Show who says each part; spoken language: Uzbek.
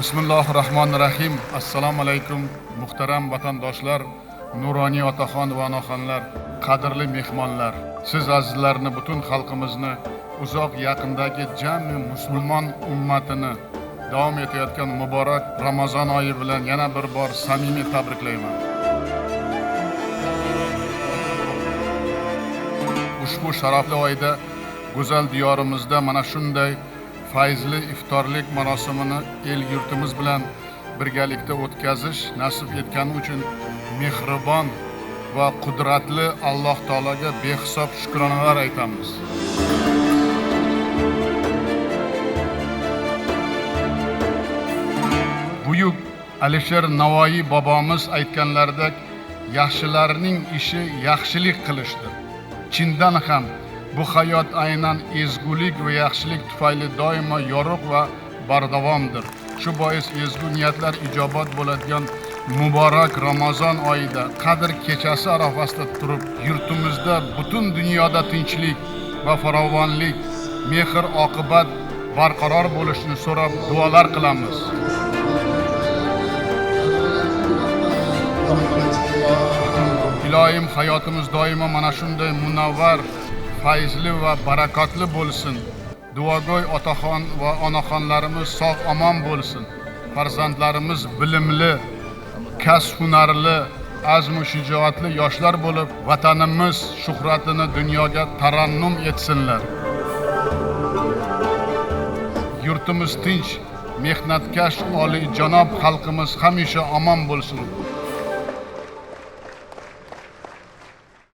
Speaker 1: Bismillahirrahmanirrahim. Assalomu alaykum muhtaram vatandoshlar, nuroniy otaxon va onaxonlar, qadrli mehmonlar. Siz azizlarni, butun xalqimizni, uzoq yaqindagi jami musulmon ummatini davom etayotgan muborak Ramazon oyi bilan yana bir bor samimiy tabriklayman. Ushbu sharafli oyda go'zal diyorimizda mana shunday fayzli iftorlik marosimini el yurtimiz bilan birgalikda o'tkazish nasib etgani uchun mehribon va qudratli Alloh taologa behisob shukronalar aytamiz. Buyuk Alisher Navoiy bobomiz aytganlaridek, yaxshilarning ishi yaxshilik qilishdir. Chindan ham bu hayot aynan ezgulik va yaxshilik tufayli doimo yorug' va bardavomdir. Shu bois ezgu niyatlar ijobat bo'ladigan muborak Ramazon oyida Qadr kechasi arafasida turib, yurtimizda, butun dunyoda tinchlik va farovonlik, mehr oqibat barqaror bo'lishini so'rab duolar qilamiz. Ilohim hayotimiz doimo mana shunday munavvar, fayzli va barakotli bo'lsin. Duogo'y otaxon va onaxonlarimiz sog' omon bo'lsin. Farzandlarimiz bilimli, kasb hunarli, azmu shijoatli yoshlar bo'lib, vatanimiz shuhratini dunyoga tarannum etsinlar. Yurtimiz tinch, mehnatkash, oliyjanob xalqimiz hamisha omon bo'lsin.